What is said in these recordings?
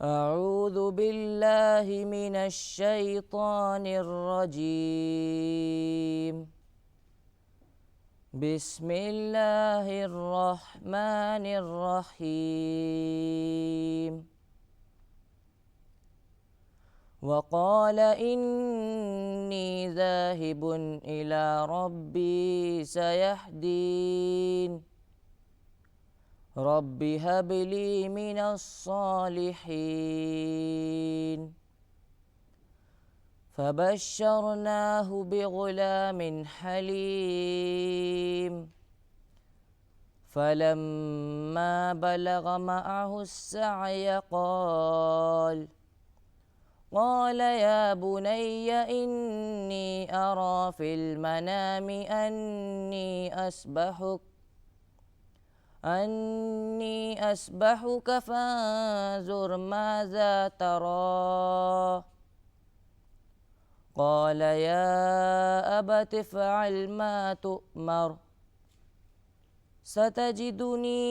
أعوذ بالله من الشيطان الرجيم بسم الله الرحمن الرحيم وقال إني ذاهب إلى ربي سيهدين رب هب لي من الصالحين فبشرناه بغلام حليم فلما بلغ معه السعي قال يا بني إني أرى في المنام أني أسبحك فانظر ماذا ترى قال يا أبت افعل ما تؤمر ستجدني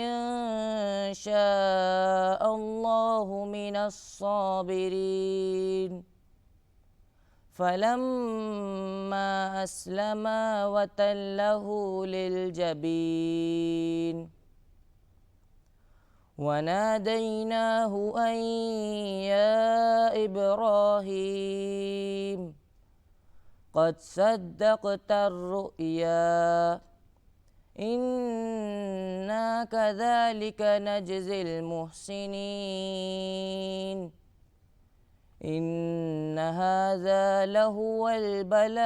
إن شاء الله من الصابرين فلما أسلما وتله للجبين وناديناه أن يا إبراهيم قد صدقت الرؤيا إنا كذلك نجزي المحسنين إن هذا لهو البلاء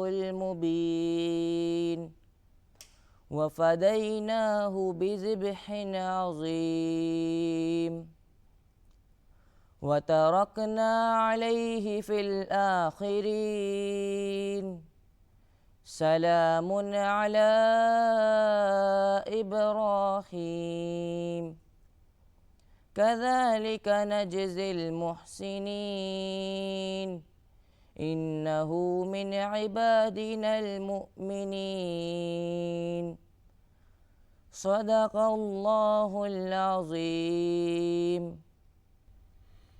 المبين وفديناه بذبح عظيم وتركنا عليه في الآخرين سلام على إبراهيم كذلك نجزي المحسنين إنه من عبادنا المؤمنين صدق الله العظيم.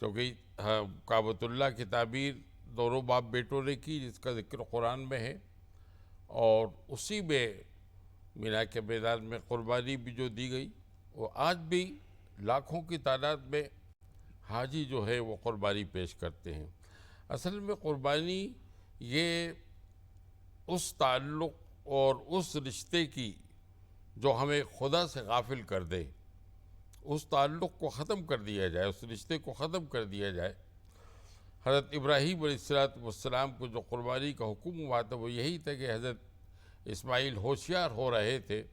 کیونکہ کعبۃ اللہ کی تعبیر دونوں باپ بیٹوں نے کی، جس کا ذکر قرآن میں ہے، اور اسی میں مینا کے میدان میں قربانی بھی جو دی گئی، وہ آج بھی لاکھوں کی تعداد میں حاجی جو ہے وہ قربانی پیش کرتے ہیں۔ اصل میں قربانی یہ اس تعلق اور اس رشتے کی جو ہمیں خدا سے غافل کر دے، اس تعلق کو ختم کر دیا جائے، اس رشتے کو ختم کر دیا جائے۔ حضرت ابراہیم علیہ السلام کو جو قربانی کا حکم ہوا تھا وہ یہی تھا کہ حضرت اسماعیل ہوشیار ہو رہے تھے،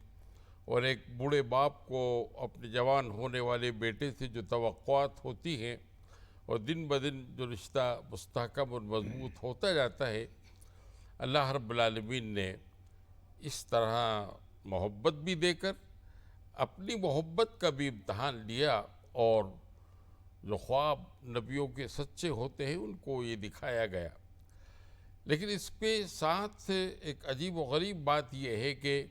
اور ایک بوڑھے باپ کو اپنے جوان ہونے والے بیٹے سے جو توقعات ہوتی ہیں، اور دن بدن جو رشتہ مستحکم اور مضبوط ہوتا جاتا ہے، اللہ رب العالمین نے اس طرح محبت بھی دے کر اپنی محبت کا بھی امتحان لیا، اور جو خواب نبیوں کے سچے ہوتے ہیں ان کو یہ دکھایا گیا۔ لیکن اس کے ساتھ ایک عجیب و غریب بات یہ ہے کہ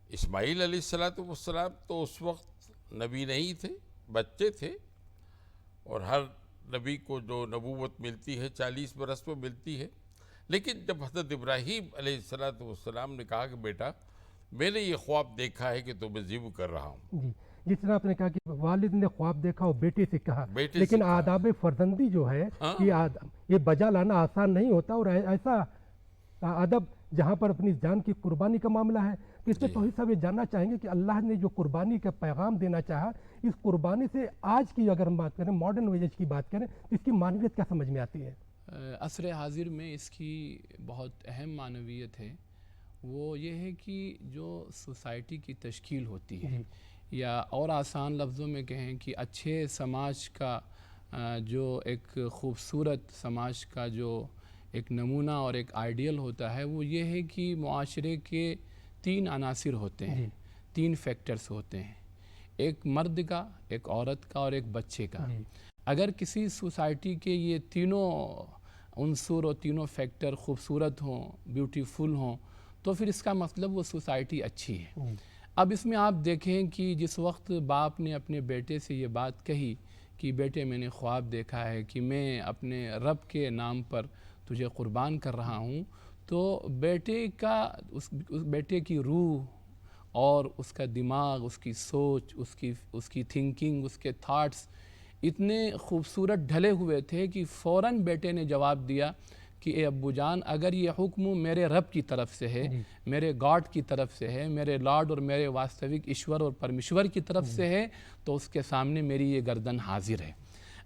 اسماعیل علیہ السلام تو اس وقت نبی نہیں تھے، بچے تھے، اور ہر نبی کو جو نبوت ملتی ہے 40 برس میں ملتی ہے۔ لیکن جب حضرت ابراہیم علیہ السلام نے کہا کہ بیٹا میں نے یہ خواب دیکھا ہے کہ تمہیں ذبح کر رہا ہوں، جی، جس طرح آپ نے کہا کہ والد نے خواب دیکھا اور بیٹے سے کہا، بیٹے سے لیکن کہا۔ آداب فرزندی جو ہے ہاں۔ یہ بجا لانا آسان نہیں ہوتا، اور ایسا ادب جہاں پر اپنی جان کی قربانی کا معاملہ ہے، تو اس پہ توحید صاحب یہ جاننا چاہیں گے کہ اللہ نے جو قربانی کا پیغام دینا چاہا، اس قربانی سے آج کی اگر ہم بات کریں، ماڈرن ایج کی بات کریں، تو اس کی معنویت کیا سمجھ میں آتی ہے؟ عصر حاضر میں اس کی بہت اہم معنویت ہے، وہ یہ ہے کہ جو سوسائٹی کی تشکیل ہوتی ہے، یا اور آسان لفظوں میں کہیں کہ اچھے سماج کا جو ایک خوبصورت سماج کا جو ایک نمونہ اور ایک آئیڈیل ہوتا ہے، وہ یہ ہے کہ معاشرے کے 3 عناصر ہوتے ہیں، 3 فیکٹرز ہوتے ہیں، ایک مرد کا، ایک عورت کا اور ایک بچے کا۔ اگر کسی سوسائٹی کے یہ تینوں عنصر اور تینوں فیکٹر خوبصورت ہوں، بیوٹیفل ہوں، تو پھر اس کا مطلب وہ سوسائٹی اچھی ہے۔ اب اس میں آپ دیکھیں کہ جس وقت باپ نے اپنے بیٹے سے یہ بات کہی کہ بیٹے میں نے خواب دیکھا ہے کہ میں اپنے رب کے نام پر تجھے قربان کر رہا ہوں، تو بیٹے کی روح اور اس کا دماغ، اس کی سوچ، اس کی تھنکنگ، اس کے تھاٹس اتنے خوبصورت ڈھلے ہوئے تھے کہ فوراً بیٹے نے جواب دیا کہ اے ابو جان، اگر یہ حکم میرے رب کی طرف سے ہے، میرے گاڈ کی طرف سے ہے، میرے لارڈ اور میرے واستوک ایشور اور پرمیشور کی طرف سے ہے، تو اس کے سامنے میری یہ گردن حاضر ہے۔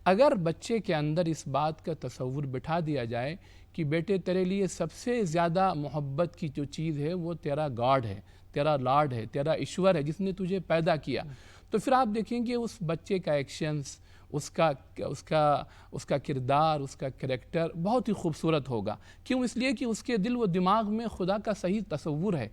اگر بچے کے اندر اس بات کا تصور بٹھا دیا جائے کہ بیٹے تیرے لیے سب سے زیادہ محبت کی جو چیز ہے وہ تیرا گاڈ ہے، تیرا لارڈ ہے، تیرا ایشور ہے جس نے تجھے پیدا کیا، تو پھر آپ دیکھیں کہ اس بچے کا ایکشنز، اس کا کردار، اس کا کریکٹر بہت ہی خوبصورت ہوگا۔ کیوں؟ اس لیے کہ اس کے دل و دماغ میں خدا کا صحیح تصور ہے۔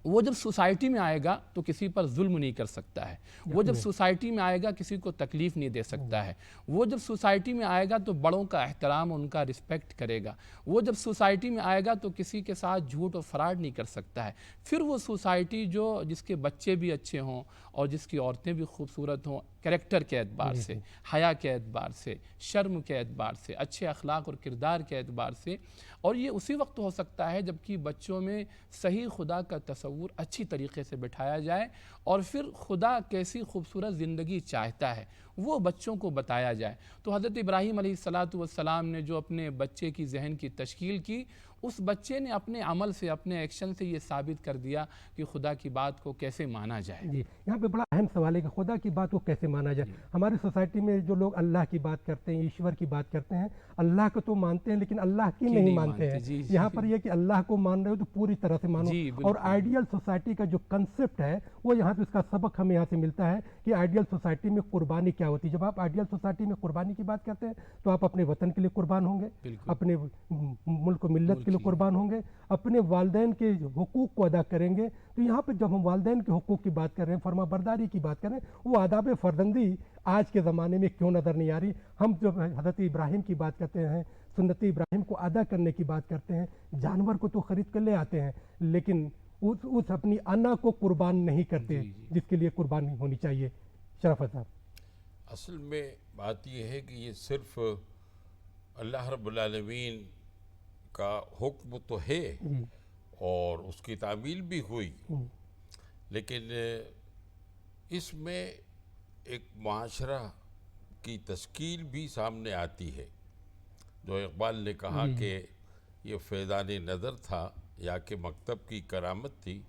وہ جب سوسائٹی میں آئے گا تو کسی پر ظلم نہیں کر سکتا ہے، وہ جب سوسائٹی میں آئے گا کسی کو تکلیف نہیں دے سکتا ہے، وہ جب سوسائٹی میں آئے گا تو بڑوں کا احترام، ان کا رسپیکٹ کرے گا، وہ جب سوسائٹی میں آئے گا تو کسی کے ساتھ جھوٹ اور فراڈ نہیں کر سکتا ہے۔ پھر وہ سوسائٹی جس کے بچے بھی اچھے ہوں اور جس کی عورتیں بھی خوبصورت ہوں، کریکٹر کے اعتبار سے، حیا کے اعتبار سے، شرم کے اعتبار سے، اچھے اخلاق اور کردار کے اعتبار سے، اور یہ اسی وقت ہو سکتا ہے جبکہ بچوں میں صحیح خدا کا تصور اچھی طریقے سے بٹھایا جائے، اور پھر خدا کیسی خوبصورت زندگی چاہتا ہے وہ بچوں کو بتایا جائے۔ تو حضرت ابراہیم علیہ السلام نے جو اپنے بچے کی ذہن کی تشکیل کی، اس بچے نے اپنے عمل سے، اپنے ایکشن سے یہ ثابت کر دیا کہ خدا کی بات کو کیسے مانا جائے۔ جی، یہاں پہ بڑا اہم سوال ہے کہ خدا کی بات کو کیسے مانا جائے۔ ہماری سوسائٹی میں جو لوگ اللہ کی بات کرتے ہیں، ایشور کی بات کرتے ہیں، اللہ کو تو مانتے ہیں لیکن اللہ کی نہیں مانتے ہیں۔ یہاں پر یہ کہ اللہ کو مان رہے ہو تو پوری طرح سے مانو، اور آئیڈیل سوسائٹی کا جو کنسپٹ ہے وہ یہاں پہ اس کا سبق ہمیں یہاں سے ملتا ہے کہ آئیڈیل سوسائٹی میں قربانی کیا ہوتی ہے۔ جب آپ آئیڈیل سوسائٹی میں قربانی کی بات کرتے ہیں تو آپ اپنے وطن کے لیے قربان ہوں گے، اپنے ملک و ملت کے لیے قربان ہوں گے، اپنے والدین کے حقوق کو ادا کریں گے۔ تو یہاں پہ جب ہم والدین کے حقوق کی بات کر رہے ہیں، فرما برداری کی بات کر رہے ہیں، وہ آداب فرزندی آج کے زمانے میں کیوں نظر نہیں آ رہی؟ ہم جب حضرت ابراہیم کی بات کرتے ہیں، سنت ابراہیم کو ادا کرنے کی بات کرتے ہیں، جانور کو تو خرید کر لے آتے ہیں لیکن اس اپنی انا کو قربان نہیں کرتے جس کے لیے قربانی ہونی چاہیے۔ شرافت صاحب، اصل میں بات یہ ہے کہ یہ صرف اللہ رب العالمین کا حکم تو ہے اور اس کی تعمیل بھی ہوئی، لیکن اس میں ایک معاشرہ کی تشکیل بھی سامنے آتی ہے، جو اقبال نے کہا کہ یہ فیضان نظر تھا یا کہ مکتب کی کرامت تھی،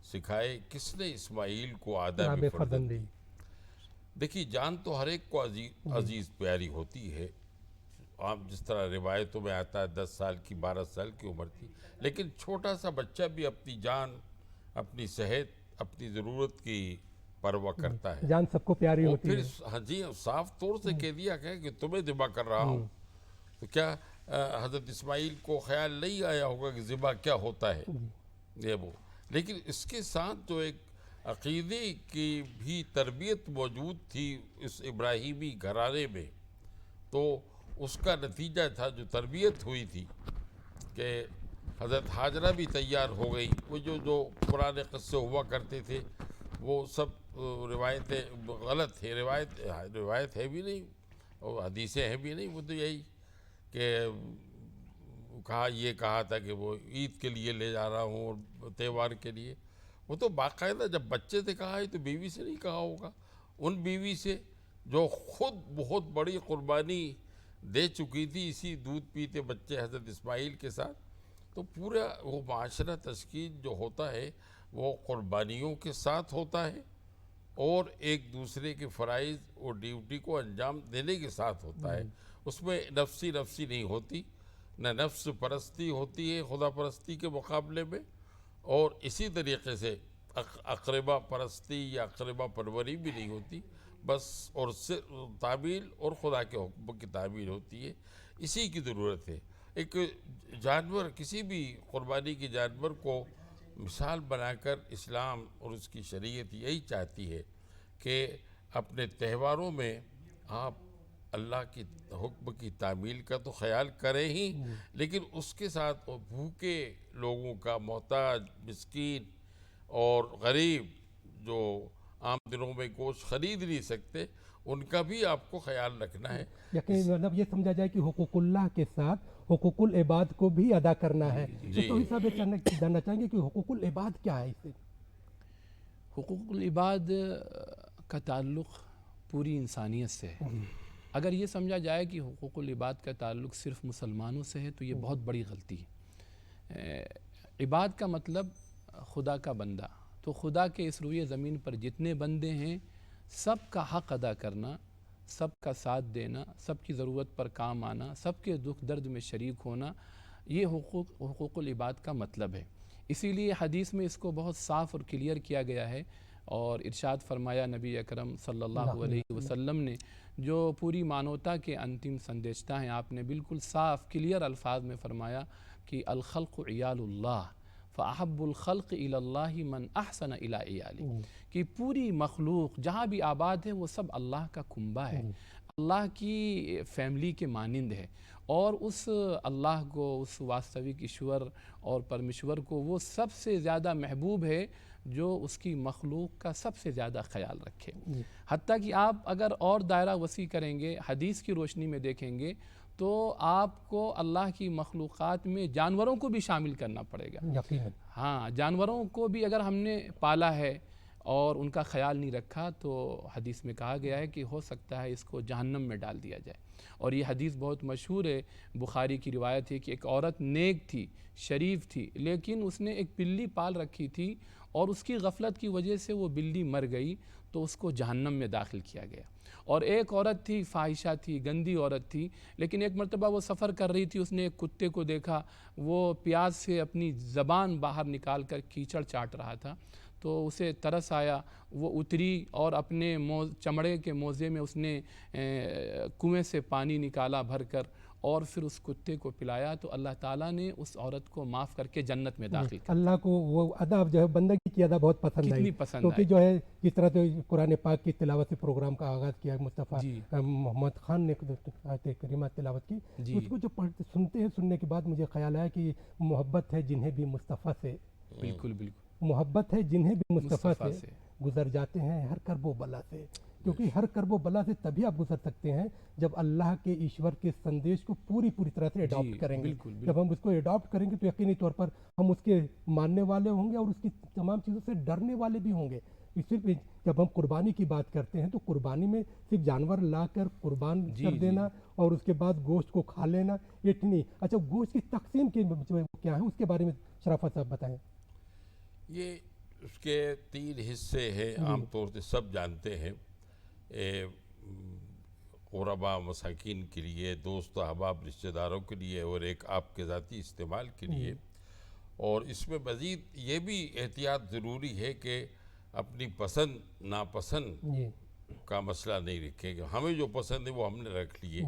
سکھائے کس نے اسماعیل کو آداب فرزندی۔ دیکھیے جان تو ہر ایک کو عزیز پیاری ہوتی ہے، عام جس طرح روایتوں میں آتا ہے 10 سال کی 12 سال کی عمر تھی، لیکن چھوٹا سا بچہ بھی اپنی جان، اپنی صحت، اپنی ضرورت کی پرواہ کرتا ہے۔ جان سب کو پیاری وہ ہوتی پھر ہے۔ ہاں جی صاف طور سے کہہ دیا کہ تمہیں ذبح کر رہا ہوں، تو کیا حضرت اسماعیل کو خیال نہیں آیا ہوگا کہ ذبح کیا ہوتا ہے یہ وہ، لیکن اس کے ساتھ جو ایک عقیدے کی بھی تربیت موجود تھی اس ابراہیمی گھرانے میں، تو اس کا نتیجہ تھا جو تربیت ہوئی تھی کہ حضرت حاجرہ بھی تیار ہو گئی۔ وہ جو پرانے قصے ہوا کرتے تھے وہ سب روایتیں غلط ہیں، روایت ہے بھی نہیں اور حدیثیں ہیں بھی نہیں، وہ تو یہی کہ یہ کہا تھا کہ وہ عید کے لیے لے جا رہا ہوں اور تہوار کے لیے، وہ تو باقاعدہ جب بچے سے کہا ہے تو بیوی سے نہیں کہا ہوگا، ان بیوی سے جو خود بہت بڑی قربانی دے چکی تھی اسی دودھ پیتے بچے حضرت اسماعیل کے ساتھ۔ تو پورا وہ معاشرہ تشکیل جو ہوتا ہے وہ قربانیوں کے ساتھ ہوتا ہے اور ایک دوسرے کے فرائض اور ڈیوٹی کو انجام دینے کے ساتھ ہوتا ہے، اس میں نفسی نہیں ہوتی، نہ نفس پرستی ہوتی ہے خدا پرستی کے مقابلے میں، اور اسی طریقے سے اقربا پرستی یا اقربا پروری بھی نہیں ہوتی، بس اور تعمیل اور خدا کے حکم کی تعمیل ہوتی ہے، اسی کی ضرورت ہے۔ ایک جانور، کسی بھی قربانی کے جانور کو مثال بنا کر اسلام اور اس کی شریعت یہی چاہتی ہے کہ اپنے تہواروں میں آپ اللہ کی حکم کی تعمیل کا تو خیال کریں ہی، لیکن اس کے ساتھ بھوکے لوگوں کا، محتاج، مسکین اور غریب جو عام دنوں میں گوشت خرید نہیں سکتے، ان کا بھی آپ کو خیال رکھنا ہے۔ یقین مطلب یہ سمجھا جائے کہ حقوق اللہ کے ساتھ حقوق العباد کو بھی ادا کرنا ہے۔ تو اس صاحب جاننا چاہیں گے کہ حقوق العباد کیا ہے؟ اس سے حقوق العباد کا تعلق پوری انسانیت سے ہے۔ اگر یہ سمجھا جائے کہ حقوق العباد کا تعلق صرف مسلمانوں سے ہے تو یہ بہت بڑی غلطی ہے۔ عباد کا مطلب خدا کا بندہ، تو خدا کے اس روئے زمین پر جتنے بندے ہیں سب کا حق ادا کرنا، سب کا ساتھ دینا، سب کی ضرورت پر کام آنا، سب کے دکھ درد میں شریک ہونا، یہ حقوق العباد کا مطلب ہے۔ اسی لیے حدیث میں اس کو بہت صاف اور کلیئر کیا گیا ہے، اور ارشاد فرمایا نبی اکرم صلی اللہ علیہ وسلم نے، جو پوری مانوتا کے انتم سندیشتہ ہیں، آپ نے بالکل صاف کلیئر الفاظ میں فرمایا کہ الخلق عیال اللہ فاحب الخلق الی اللہ من احسن الی عیالی، کہ پوری مخلوق جہاں بھی آباد ہے وہ سب اللہ کا کنبہ ہے، اللہ کی فیملی کے مانند ہے، اور اس اللہ کو، اس واستوک ایشور اور پرمیشور کو وہ سب سے زیادہ محبوب ہے جو اس کی مخلوق کا سب سے زیادہ خیال رکھے۔ حتیٰ کہ آپ اگر اور دائرہ وسیع کریں گے، حدیث کی روشنی میں دیکھیں گے تو آپ کو اللہ کی مخلوقات میں جانوروں کو بھی شامل کرنا پڑے گا۔ یقیناً ہاں، جانوروں کو بھی اگر ہم نے پالا ہے اور ان کا خیال نہیں رکھا تو حدیث میں کہا گیا ہے کہ ہو سکتا ہے اس کو جہنم میں ڈال دیا جائے۔ اور یہ حدیث بہت مشہور ہے، بخاری کی روایت ہے کہ ایک عورت نیک تھی، شریف تھی، لیکن اس نے ایک بلی پال رکھی تھی اور اس کی غفلت کی وجہ سے وہ بلی مر گئی تو اس کو جہنم میں داخل کیا گیا۔ اور ایک عورت تھی، فاحشہ تھی، گندی عورت تھی، لیکن ایک مرتبہ وہ سفر کر رہی تھی، اس نے ایک کتے کو دیکھا، وہ پیاز سے اپنی زبان باہر نکال کر کیچڑ چاٹ رہا تھا، تو اسے ترس آیا، وہ اتری اور اپنے چمڑے کے موزے میں اس نے کنویں سے پانی نکالا بھر کر اور پھر اس کتے کو پلایا، تو اللہ تعالیٰ نے اس عورت کو معاف کر کے جنت میں داخل کیا۔ اللہ کو وہ ادا جو ہے بندگی کی ادا بہت پسند آئی، کتنی پسند کیونکہ آئی۔ جو ہے جس طرح سے قرآن پاک کی تلاوت سے پروگرام کا آغاز کیا مصطفیٰ محمد خان نے آیت کریمہ تلاوت کی، اس کو جو سنتے ہیں، سننے کے بعد مجھے خیال آیا کہ محبت ہے جنہیں بھی مصطفیٰ سے، بالکل بالکل محبت ہے جنہیں بھی مصطفیٰ سے گزر جاتے ہیں ہر کرب و بلا سے۔ کیونکہ ہر کرب و بلا سے تبھی آپ گزر سکتے ہیں جب اللہ کے ایشور کے سندیش کو پوری طرح سے اڈاپٹ کریں گے. جب ہم اس کو اڈاپٹ کریں گے تو یقینی طور پر ہم اس کے ماننے والے ہوں گے اور اس کی تمام چیزوں سے ڈرنے والے بھی ہوں گے. صرف جب ہم قربانی کی بات کرتے ہیں تو قربانی میں صرف جانور لا کر قربان کر دینا اور اس کے بعد گوشت کو کھا لینا یہ نہیں. اچھا گوشت کی تقسیم کے جو کیا ہے اس کے بارے میں شرافت صاحب بتائیں. یہ اس کے 3 حصے ہیں، عام طور سے سب جانتے ہیں. غربا مساکین کے لیے، دوست احباب رشتہ داروں کے لیے، اور ایک آپ کے ذاتی استعمال کے لیے. اور اس میں مزید یہ بھی احتیاط ضروری ہے کہ اپنی پسند ناپسند کا مسئلہ نہیں رکھے گا. ہمیں جو پسند ہے وہ ہم نے رکھ لیے،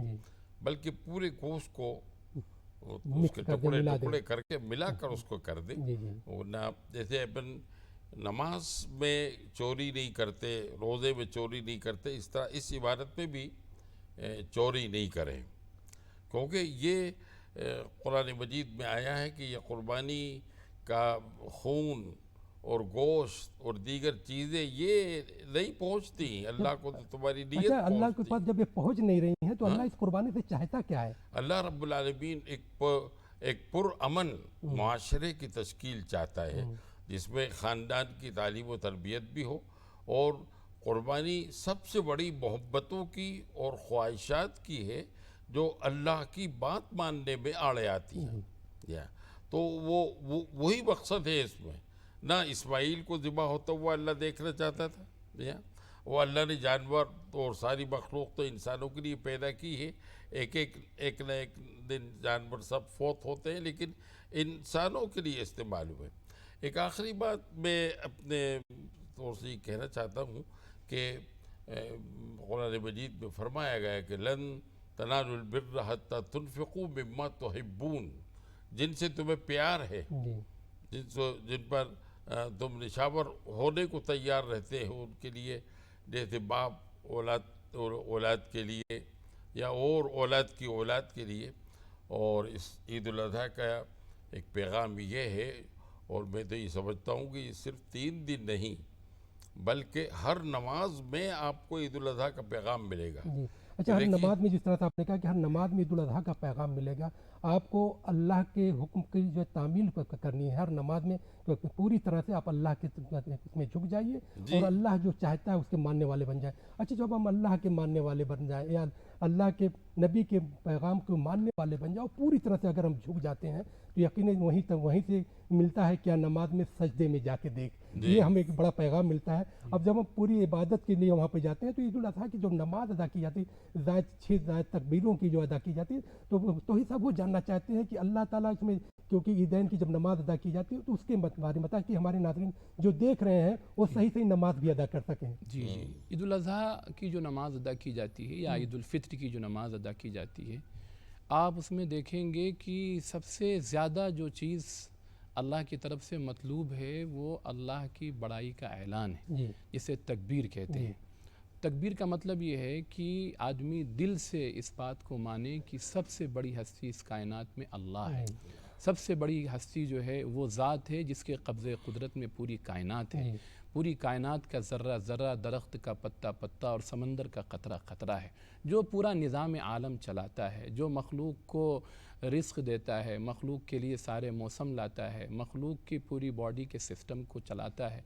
بلکہ پورے گوشت کو اس کے ٹکڑے کر کے ملا کر اس کو کر دیں. ورنہ جیسے اپن نماز میں چوری نہیں کرتے، روزے میں چوری نہیں کرتے، اس طرح اس عبادت میں بھی چوری نہیں کریں، کیونکہ یہ قرآن مجید میں آیا ہے کہ یہ قربانی کا خون اور گوشت اور دیگر چیزیں یہ نہیں پہنچتی اللہ کو، تو تمہاری نیت اچھا اللہ کے پاس جب یہ پہنچ نہیں رہی ہیں تو اللہ اس قربانی سے چاہتا کیا ہے؟ اللہ رب العالمین ایک پرامن معاشرے کی تشکیل چاہتا ہے جس میں خاندان کی تعلیم و تربیت بھی ہو، اور قربانی سب سے بڑی محبتوں کی اور خواہشات کی ہے جو اللہ کی بات ماننے میں آڑے آتی ہیں. تو وہی مقصد ہے اس میں. نہ اسماعیل کو ذبح ہوتا ہوا اللہ دیکھنا چاہتا تھا، وہ اللہ نے جانور اور ساری مخلوق تو انسانوں کے لیے پیدا کی ہے. ایک نہ ایک دن جانور سب فوت ہوتے ہیں، لیکن انسانوں کے لیے استعمال ہوئے. ایک آخری بات میں اپنے طور سے یہ کہنا چاہتا ہوں کہ قرآن مجید میں فرمایا گیا ہے کہ لن تنالوا البر حتی تنفقوا مما تحبون، جن سے تمہیں پیار ہے، جن پر تم نشاور ہونے کو تیار رہتے ہو ان کے لیے، جیسے باپ اولاد کے لیے یا اور اولاد کی اولاد کے لیے. اور اس عید الاضحیٰ کا ایک پیغام یہ ہے، اور میں تو یہ سمجھتا ہوں کہ یہ صرف 3 دن نہیں بلکہ ہر نماز میں آپ کو عید الاضحیٰ کا پیغام ملے گا. اچھا ہر نماز میں جس طرح سے آپ نے کہا کہ ہر نماز میں عید الاضحیٰ کا پیغام ملے گا، آپ کو اللہ کے حکم کی جو تعمیل کرنی ہے ہر نماز میں، تو پوری طرح سے آپ اللہ کے اس میں جھک جائیے اور اللہ جو چاہتا ہے اس کے ماننے والے بن جائیں. اچھا جب ہم اللہ کے ماننے والے بن جائیں یا اللہ کے نبی کے پیغام کو ماننے والے بن جاؤ پوری طرح سے اگر ہم جھک جاتے ہیں تو یقیناً وہیں سے ملتا ہے کیا نماز میں سجدے میں جا کے دیکھ، یہ ہمیں ایک بڑا پیغام ملتا ہے. اب جب ہم پوری عبادت کے لیے وہاں پہ جاتے ہیں تو عید الاضحیٰ کی جو نماز ادا کی جاتی ہے 6 تکبیروں کی جو ادا کی جاتی ہے تو ہی سب وہ جاننا چاہتے ہیں کہ اللہ تعالیٰ اس میں، کیونکہ عیدین کی جب نماز ادا کی جاتی ہے تو اس کے بارے میں کہ ہمارے ناظرین جو دیکھ رہے ہیں وہ صحیح نماز بھی ادا کر سکیں. جی عید الاضحیٰ کی جو نماز ادا کی جاتی ہے یا عید الفطر کی جو نماز ادا کی جاتی ہے، آپ اس میں دیکھیں گے کہ سب سے زیادہ جو چیز اللہ کی طرف سے مطلوب ہے وہ اللہ کی بڑائی کا اعلان ہے، جسے تکبیر کہتے ہیں. تکبیر کا مطلب یہ ہے کہ آدمی دل سے اس بات کو مانے کہ سب سے بڑی ہستی اس کائنات میں اللہ ہے. سب سے بڑی ہستی جو ہے وہ ذات ہے جس کے قبضے قدرت میں پوری کائنات ہے. پوری کائنات کا ذرہ ذرہ، درخت کا پتا پتا اور سمندر کا قطرہ قطرہ ہے، جو پورا نظام عالم چلاتا ہے، جو مخلوق کو رزق دیتا ہے، مخلوق کے لیے سارے موسم لاتا ہے، مخلوق کی پوری باڈی کے سسٹم کو چلاتا ہے.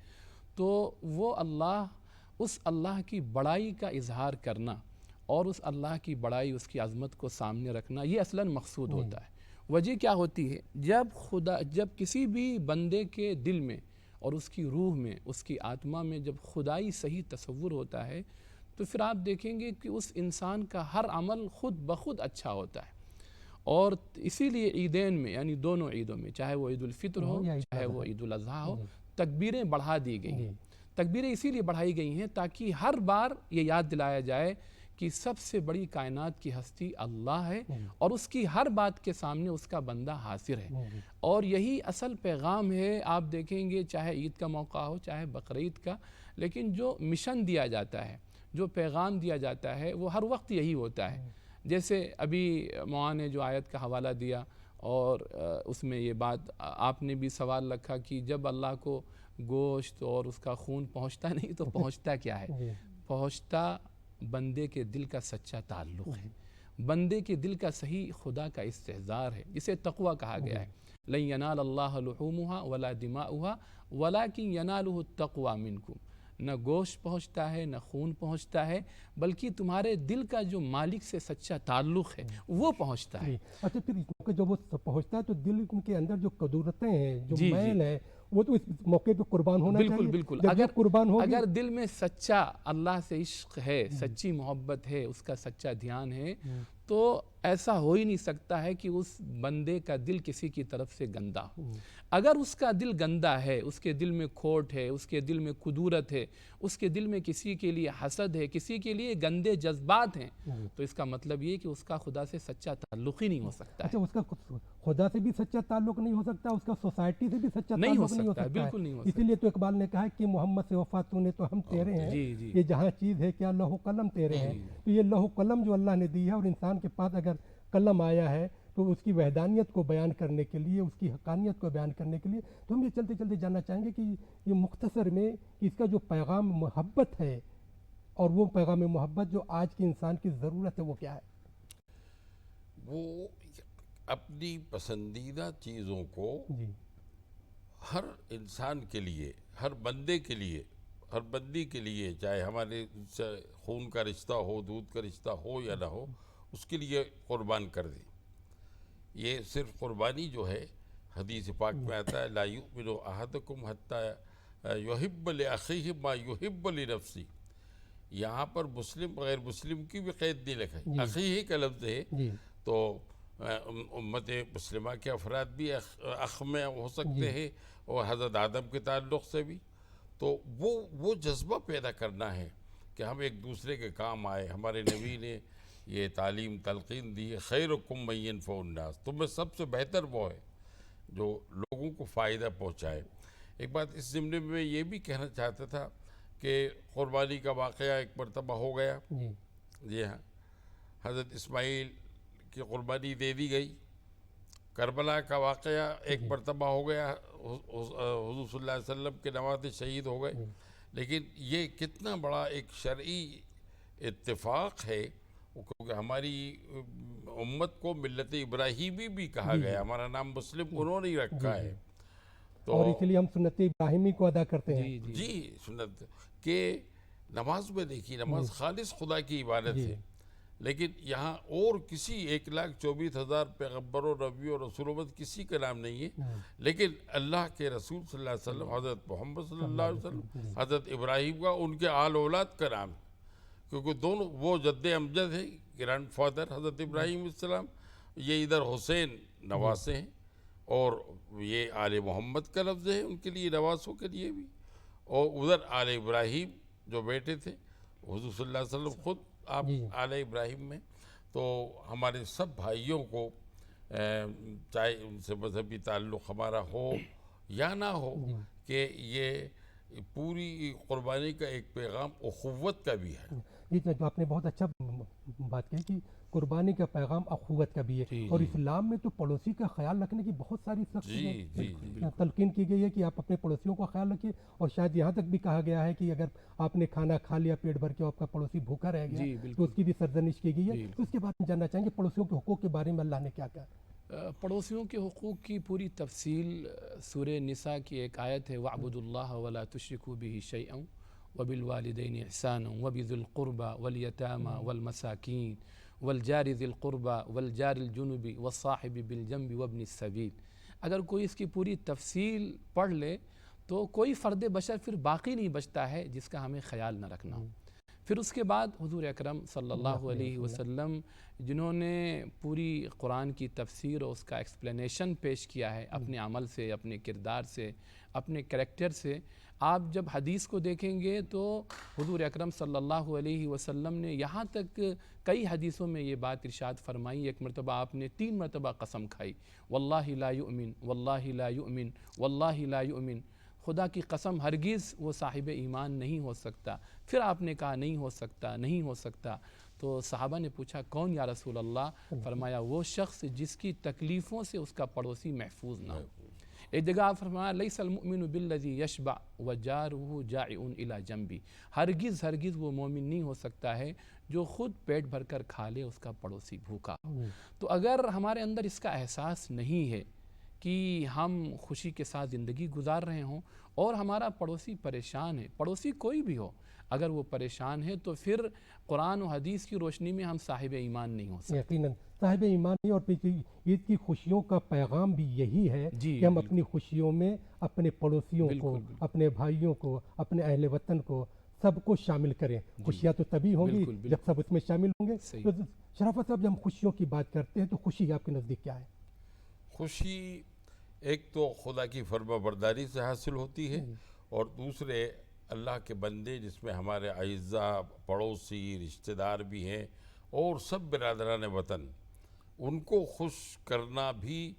تو وہ اللہ، اس اللہ کی بڑائی کا اظہار کرنا اور اس اللہ کی بڑائی، اس کی عظمت کو سامنے رکھنا، یہ اصلاً مقصود ہوتا ہے. وجہ کیا ہوتی ہے؟ جب کسی بھی بندے کے دل میں اور اس کی روح میں، اس کی آتما میں جب خدائی صحیح تصور ہوتا ہے تو پھر آپ دیکھیں گے کہ اس انسان کا ہر عمل خود بخود اچھا ہوتا ہے. اور اسی لیے عیدین میں، یعنی دونوں عیدوں میں، چاہے وہ عید الفطر ہو چاہے وہ عید الاضحیٰ ہو، تکبیریں بڑھا دی گئی ہیں. تکبیریں اسی لیے بڑھائی گئی ہیں تاکہ ہر بار یہ یاد دلایا جائے کہ سب سے بڑی کائنات کی ہستی اللہ ہے اور اس کی ہر بات کے سامنے اس کا بندہ حاضر ہے. اور یہی اصل پیغام ہے. آپ دیکھیں گے چاہے عید کا موقع ہو چاہے بقرعید کا، لیکن جو مشن دیا جاتا ہے، جو پیغام دیا جاتا ہے، وہ ہر وقت یہی ہوتا ہے. جیسے ابھی معاذ نے جو آیت کا حوالہ دیا اور اس میں یہ بات آپ نے بھی سوال رکھا کہ جب اللہ کو گوشت اور اس کا خون پہنچتا نہیں تو پہنچتا کیا ہے؟ پہنچتا بندے کے دل کا سچا تعلق ہے، بندے کے دل کا صحیح خدا کا استحضار ہے، جسے تقوی کہا گیا ہے۔ لن ینال اللہ لحومها ولا دماؤها ولکن ینالہ التقوی منکم۔ نہ گوشت پہنچتا ہے نہ خون پہنچتا ہے، بلکہ تمہارے دل کا جو مالک سے سچا تعلق ہے وہ پہنچتا ہے۔ اچھا، پھر اس موقع جب وہ پہنچتا ہے تو دل کے اندر جو قدورتیں ہیں، جو جی، میل ہے، وہ تو اس موقع پہ قربان ہونا بالکل چاہیے۔ بالکل، جب یہ قربان ہوگی، اگر دل میں سچا اللہ سے عشق ہے، سچی محبت ہے، اس کا سچا دھیان ہے، تو ایسا ہو ہی نہیں سکتا ہے کہ اس بندے کا دل کسی کی طرف سے گندا ہو۔ اگر اس کا دل گندا ہے، اس کے دل میں کھوٹ ہے، اس کے دل میں کدورت ہے، اس کے دل میں کسی کے لیے حسد ہے، کسی کے لیے گندے جذبات ہیں، تو اس کا مطلب یہ کہ اس کا خدا سے سچا تعلق ہی نہیں ہو سکتا ہے۔ اچھا، اس کا خدا سے بھی سچا تعلق نہیں ہو سکتا، اس کا سوسائٹی سے بھی سچا نہیں ہو تعلق نہیں ہو سکتا ہے، سکتا بالکل نہیں ہو اسی لیے تو اقبال نے کہا کہ محمد سے وفا تو نے تو ہم تیرے ہیں، جی جی، یہ جہاں چیز ہے کیا لوح و قلم تیرے ہیں۔ تو یہ لوح و قلم جو اللہ نے دی ہے، اور انسان کے پاس اگر قلم آیا ہے تو اس کی وحدانیت کو بیان کرنے کے لیے، اس کی حقانیت کو بیان کرنے کے لیے، تو ہم یہ چلتے چلتے جاننا چاہیں گے کہ یہ مختصر میں اس کا جو پیغام محبت ہے، اور وہ پیغام محبت جو آج کے انسان کی ضرورت ہے، وہ کیا ہے؟ وہ اپنی پسندیدہ چیزوں کو جی ہر انسان کے لیے، ہر بندے کے لیے، ہر بندی کے لیے، چاہے ہمارے سے خون کا رشتہ ہو، دودھ کا رشتہ ہو یا نہ ہو، اس کے لیے قربان کر دیں۔ یہ صرف قربانی جو ہے، حدیث پاک میں آتا ہے لا یؤمن احدکم حتی یحب لاخیہ ما یحب لنفسہ۔ یہاں پر مسلم غیر مسلم کی بھی قید نہیں لکھا، اخیہ کا لفظ ہے، جی تو امت مسلمہ کے افراد بھی اخ میں ہو سکتے ہیں، اور حضرت آدم کے تعلق سے بھی۔ تو وہ جذبہ پیدا کرنا ہے کہ ہم ایک دوسرے کے کام آئے۔ ہمارے نبی نے یہ تعلیم تلقین دی ہے، خیرکم من ینفع الناس، تم میں سب سے بہتر وہ ہے جو لوگوں کو فائدہ پہنچائے۔ ایک بات اس ضمن میں یہ بھی کہنا چاہتا تھا کہ قربانی کا واقعہ ایک مرتبہ ہو گیا، جی ہاں، حضرت اسماعیل کی قربانی دے دی گئی۔ کربلا کا واقعہ ایک مرتبہ ہو گیا، حضور صلی اللہ علیہ وسلم کے نوازے شہید ہو گئے۔ لیکن یہ کتنا بڑا ایک شرعی اتفاق ہے، کیونکہ ہماری امت کو ملت ابراہیمی بھی کہا گیا، ہمارا نام مسلم انہوں نے ہی رکھا ہے۔ اور اسی لیے ہم سنت ابراہیمی کو ادا کرتے ہیں۔ جی سنت کہ نماز میں دیکھیے، نماز خالص خدا کی عبادت ہے، لیکن یہاں اور کسی 1,24,000 پیغمبروں، نبیوں اور رسولوں میں کسی کا نام نہیں ہے، لیکن اللہ کے رسول صلی اللہ علیہ وسلم، حضرت محمد صلی اللہ علیہ وسلم، حضرت ابراہیم کا، ان کے آل اولاد کا نام ہے، کیونکہ دونوں وہ جد امجد ہے، گرینڈ فادر حضرت ابراہیم علیہ السلام، یہ ادھر حسین نواسے ہیں، اور یہ آل محمد کا لفظ ہے ان کے لیے، نواسوں کے لیے بھی، اور ادھر آل ابراہیم جو بیٹے تھے حضور صلی اللہ علیہ وسلم خود آپ آل ابراہیم میں۔ تو ہمارے سب بھائیوں کو چاہے ان سے مذہبی تعلق ہمارا ہو یا نہ ہو، کہ یہ پوری قربانی کا ایک پیغام اخوت کا بھی ہے۔ جی، تو آپ نے بہت اچھا بات کہی کہ قربانی کا پیغام اخوت کا بھی ہے، اور اسلام میں تو پڑوسی کا خیال رکھنے کی بہت ساری سخت تلقین کی گئی ہے کہ آپ اپنے پڑوسیوں کا خیال رکھیے، اور شاید یہاں تک بھی کہا گیا ہے کہ اگر آپ نے کھانا کھا لیا پیٹ بھر کے، آپ کا پڑوسی بھوکا رہ گیا تو اس کی بھی سرزنش کی گئی ہے۔ تو اس کے بعد ہم جاننا چاہیں گے پڑوسیوں کے حقوق کے بارے میں اللہ نے کیا کہا۔ پڑوسیوں کے حقوق کی پوری تفصیل سورہ نساء کی ایک آیت ہے، وَاعْبُدُوا اللَّهَ وَلَا تُشْرِكُوا بِهِ شَيْئًا وَبِالْوَالِدَيْنِ إِحْسَانًا وَبِذِي الْقُرْبَى وَالْيَتَامَى وَالْمَسَاكِينِ والجار ذی القربى والجار الجنب والصاحب بالجنب وابن السبیل۔ اگر کوئی اس کی پوری تفصیل پڑھ لے تو کوئی فرد بشر پھر باقی نہیں بچتا ہے جس کا ہمیں خیال نہ رکھنا ہو۔ پھر اس کے بعد حضور اکرم صلی اللہ علیہ وسلم جنہوں نے پوری قرآن کی تفسیر اور اس کا ایکسپلینیشن پیش کیا ہے اپنے عمل سے، اپنے کردار سے، اپنے کریکٹر سے، آپ جب حدیث کو دیکھیں گے تو حضور اکرم صلی اللہ علیہ وسلم نے یہاں تک کئی حدیثوں میں یہ بات ارشاد فرمائی۔ ایک مرتبہ آپ نے 3 مرتبہ قسم کھائی، واللہ لا یؤمن، واللہ لا یؤمن، واللہ لا یؤمن، خدا کی قسم ہرگز وہ صاحب ایمان نہیں ہو سکتا۔ پھر آپ نے کہا نہیں ہو سکتا، نہیں ہو سکتا، تو صحابہ نے پوچھا کون یا رسول اللہ؟ فرمایا وہ شخص جس کی تکلیفوں سے اس کا پڑوسی محفوظ نہ ہو۔ ایک جگہ آپ فرمایا لیس المؤمن بالذی یشبع وجارہ جائع الی جنبی، ہرگز ہرگز وہ مومن نہیں ہو سکتا ہے جو خود پیٹ بھر کر کھا لے اس کا پڑوسی بھوکا ہو۔ تو اگر ہمارے اندر اس کا احساس نہیں ہے کہ ہم خوشی کے ساتھ زندگی گزار رہے ہوں اور ہمارا پڑوسی پریشان ہے، پڑوسی کوئی بھی ہو اگر وہ پریشان ہے تو پھر قرآن و حدیث کی روشنی میں ہم صاحب ایمان نہیں ہو سکتے۔ یقیناً صاحب ایمان نہیں، اور عید کی خوشیوں کا پیغام بھی یہی ہے کہ ہم اپنی خوشیوں میں اپنے پڑوسیوں کو، اپنے بھائیوں کو، اپنے اہل وطن کو، سب کو شامل کریں۔ خوشیاں تو تبھی ہوں گی جب سب اس میں شامل ہوں گے۔ تو شرافت صاحب، جب ہم خوشیوں کی بات کرتے ہیں تو خوشی آپ کے نزدیک کیا ہے؟ خوشی ایک تو خدا کی فرما برداری سے حاصل ہوتی ہے، اور دوسرے اللہ کے بندے جس میں ہمارے اعزاء، پڑوسی، رشتہ دار بھی ہیں اور سب برادران وطن، ان کو خوش کرنا بھی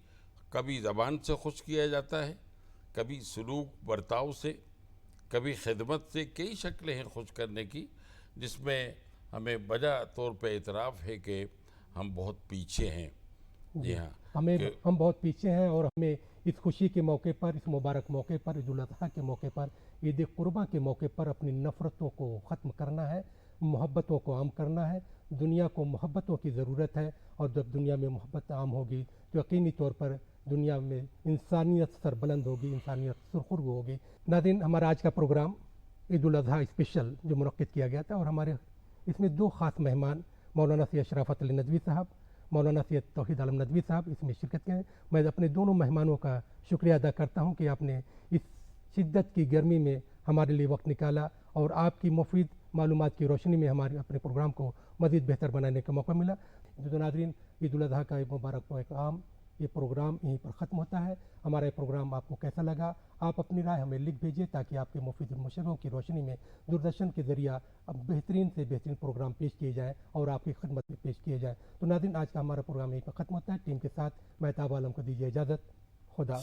کبھی زبان سے خوش کیا جاتا ہے، کبھی سلوک برتاؤ سے، کبھی خدمت سے۔ کئی شکلیں ہیں خوش کرنے کی، جس میں ہمیں بجا طور پہ اعتراف ہے کہ ہم بہت پیچھے ہیں۔ جی ہاں، ہم بہت پیچھے ہیں، اور ہمیں اس خوشی کے موقع پر، اس مبارک موقع پر، عید الاضحیٰ کے موقع پر، عید قرباں کے موقع پر اپنی نفرتوں کو ختم کرنا ہے، محبتوں کو عام کرنا ہے۔ دنیا کو محبتوں کی ضرورت ہے، اور جب دنیا میں محبت عام ہوگی تو یقینی طور پر دنیا میں انسانیت سربلند ہوگی، انسانیت سرخرو ہوگی۔ ناظرین، ہمارا آج کا پروگرام عید الاضحیٰ اسپیشل جو منعقد کیا گیا تھا، اور ہمارے اس میں دو خاص مہمان مولانا سید شرافت علی ندوی صاحب، مولانا سید توحید عالم ندوی صاحب اس میں شرکت کریں۔ میں اپنے دونوں مہمانوں کا شکریہ ادا کرتا ہوں کہ آپ نے اس شدت کی گرمی میں ہمارے لیے وقت نکالا، اور آپ کی مفید معلومات کی روشنی میں ہمارے اپنے پروگرام کو مزید بہتر بنانے کا موقع ملا۔ جو ناظرین، عید الاضحیٰ کا ایک مبارک پیغام، یہ پروگرام یہیں پر ختم ہوتا ہے۔ ہمارا یہ پروگرام آپ کو کیسا لگا؟ آپ اپنی رائے ہمیں لکھ بھیجیے تاکہ آپ کے مفید مشوروں کی روشنی میں دوردرشن کے ذریعہ اب بہترین سے بہترین پروگرام پیش کیے جائیں اور آپ کی خدمت میں پیش کیے جائیں۔ تو ناظرین، آج کا ہمارا پروگرام یہیں پر ختم ہوتا ہے۔ ٹیم کے ساتھ مہتاب عالم کو دیجیے اجازت۔ خدا